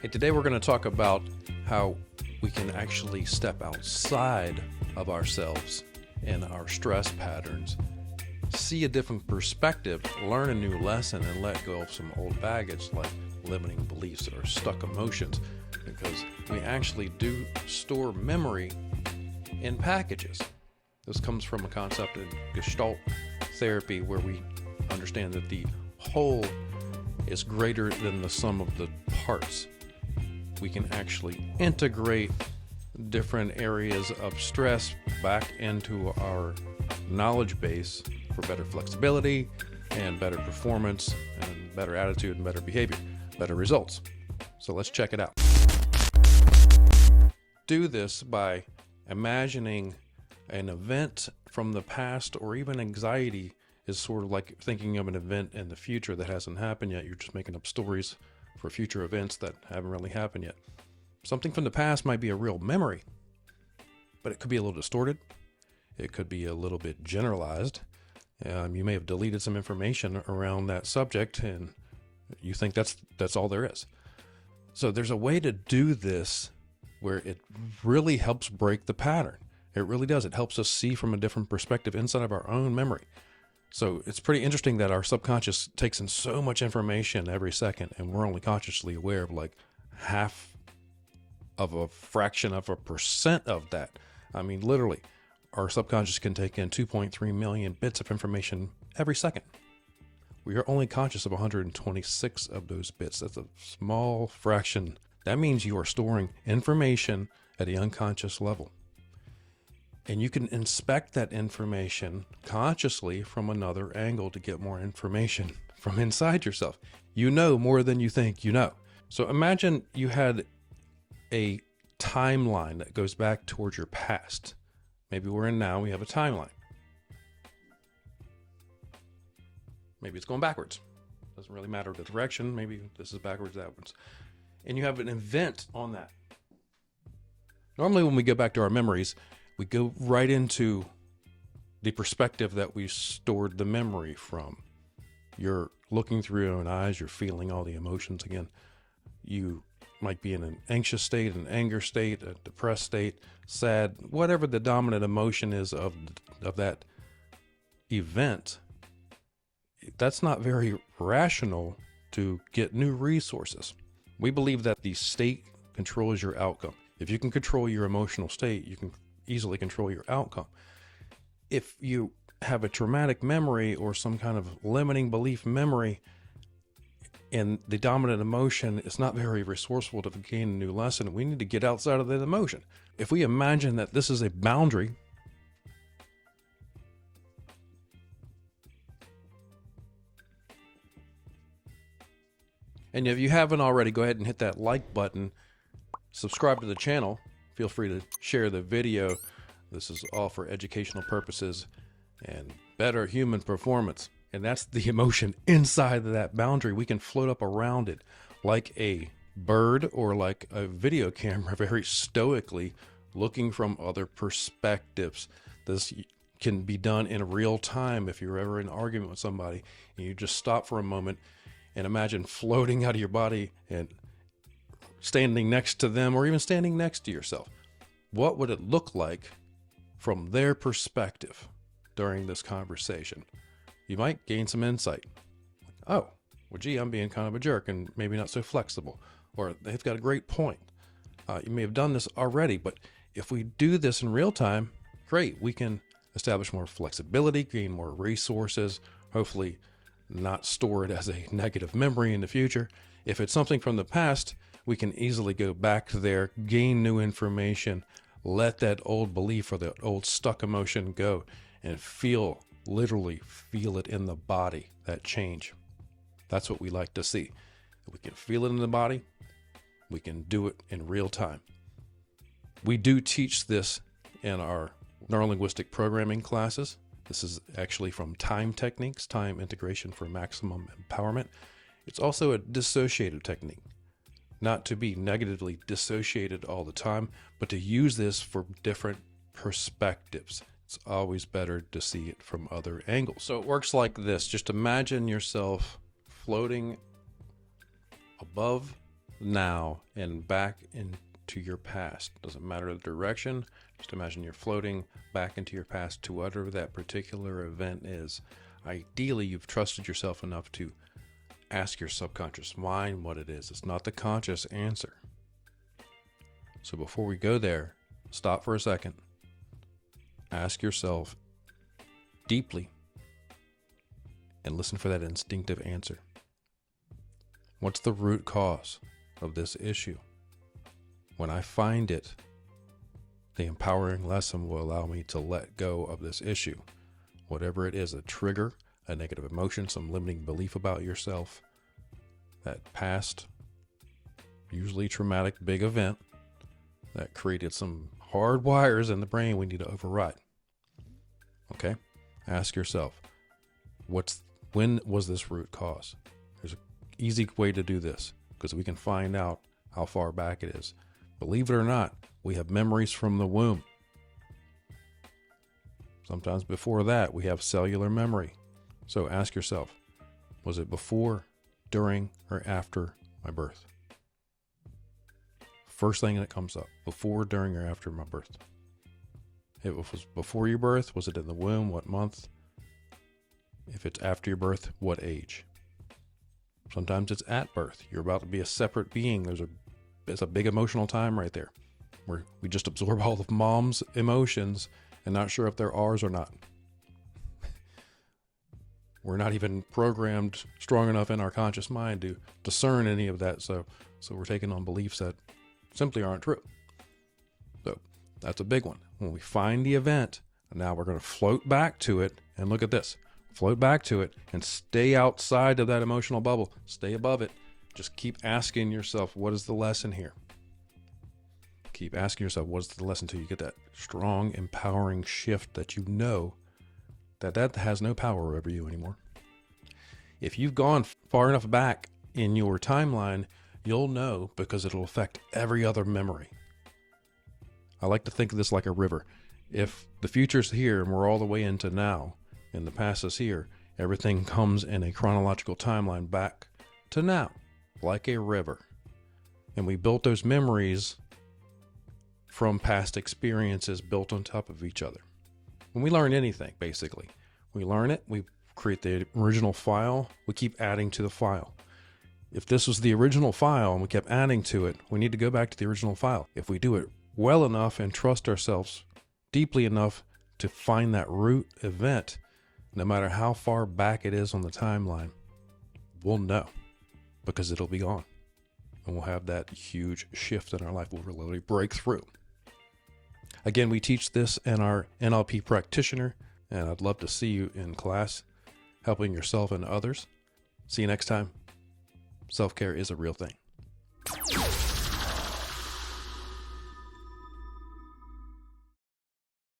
Hey, today we're going to talk about how we can actually step outside of ourselves and our stress patterns, see a different perspective, learn a new lesson, and let go of some old baggage like limiting beliefs or stuck emotions, because we actually do store memory in packages. This comes from a concept in gestalt therapy where we understand that the whole is greater than the sum of the parts. We can actually integrate different areas of stress back into our knowledge base for better flexibility and better performance and better attitude and better behavior, better results. So let's check it out. Do this by imagining an event from the past, or even anxiety is sort of like thinking of an event in the future that hasn't happened yet. You're just making up stories for future events that haven't really happened yet. Something from the past might be a real memory, but it could be a little distorted. It could be a little bit generalized. You may have deleted some information around that subject and you think that's all there is. So there's a way to do this where it really helps break the pattern. It really does. It helps us see from a different perspective inside of our own memory. So it's pretty interesting that our subconscious takes in so much information every second, and we're only consciously aware of like half of a fraction of a percent of that. I mean, literally, our subconscious can take in 2.3 million bits of information every second. We are only conscious of 126 of those bits. That's a small fraction. That means you are storing information at the unconscious level. And you can inspect that information consciously from another angle to get more information from inside yourself. You know more than you think you know. So imagine you had a timeline that goes back towards your past. Maybe we're in now, we have a timeline. Maybe it's going backwards. Doesn't really matter the direction. Maybe this is backwards, outwards. And you have an event on that. Normally when we go back to our memories, we go right into the perspective that we stored the memory from. You're looking through your own eyes, you're feeling all the emotions again. You might be in an anxious state, an anger state, a depressed state, sad, whatever the dominant emotion is of that event. That's not very rational to get new resources. We believe that the state controls your outcome. If you can control your emotional state, you can easily control your outcome. If you have a traumatic memory or some kind of limiting belief memory and the dominant emotion is not very resourceful to gain a new lesson, we need to get outside of that emotion. If we imagine that this is a boundary, and if you haven't already, go ahead and hit that like button, subscribe to the channel. Feel free to share the video. This is all for educational purposes and better human performance. And that's the emotion inside of that boundary. We can float up around it like a bird or like a video camera, very stoically looking from other perspectives. This can be done in real time. If you're ever in an argument with somebody and you just stop for a moment and imagine floating out of your body and standing next to them, or even standing next to yourself. What would it look like from their perspective during this conversation? You might gain some insight. Oh, well, gee, I'm being kind of a jerk and maybe not so flexible. Or they've got a great point. You may have done this already, but if we do this in real time, great. We can establish more flexibility, gain more resources, hopefully not store it as a negative memory in the future. If it's something from the past, we can easily go back there, gain new information, let that old belief or that old stuck emotion go, and literally feel it in the body, that change. That's what we like to see. If we can feel it in the body, we can do it in real time. We do teach this in our neurolinguistic programming classes. This is actually from Time Techniques, Time Integration for Maximum Empowerment. It's also a dissociative technique. Not to be negatively dissociated all the time, but to use this for different perspectives. It's always better to see it from other angles. So it works like this. Just imagine yourself floating above now and back into your past. Doesn't matter the direction. Just imagine you're floating back into your past to whatever that particular event is. Ideally, you've trusted yourself enough to ask your subconscious mind what it is. It's not the conscious answer. So before we go there, stop for a second. Ask yourself deeply and listen for that instinctive answer. What's the root cause of this issue? When I find it, the empowering lesson will allow me to let go of this issue. Whatever it is, a trigger, a negative emotion, some limiting belief about yourself, that past, usually traumatic big event that created some hard wires in the brain we need to override. Okay? Ask yourself, when was this root cause? There's an easy way to do this because we can find out how far back it is. Believe it or not, we have memories from the womb. Sometimes before that, we have cellular memory. So ask yourself, was it before, during, or after my birth? First thing that comes up, before, during, or after my birth. If it was before your birth, was it in the womb? What month? If it's after your birth, what age? Sometimes it's at birth. You're about to be a separate being. It's a big emotional time right there, where we just absorb all of mom's emotions and not sure if they're ours or not. We're not even programmed strong enough in our conscious mind to discern any of that. So we're taking on beliefs that simply aren't true. So that's a big one. When we find the event, now we're going to float back to it and look at this. Float back to it and stay outside of that emotional bubble. Stay above it. Just keep asking yourself, what is the lesson here? Keep asking yourself, what's the lesson until you get that strong, empowering shift that you know that has no power over you anymore. If you've gone far enough back in your timeline, you'll know because it'll affect every other memory. I like to think of this like a river. If the future's here and we're all the way into now, and the past is here, everything comes in a chronological timeline back to now, like a river. And we built those memories from past experiences built on top of each other. When we learn anything, basically, we learn it, we create the original file, we keep adding to the file. If this was the original file and we kept adding to it, we need to go back to the original file. If we do it well enough and trust ourselves deeply enough to find that root event, no matter how far back it is on the timeline, we'll know because it'll be gone. And we'll have that huge shift in our life. We'll really break through. Again, we teach this in our NLP practitioner, and I'd love to see you in class helping yourself and others. See you next time. Self-care is a real thing.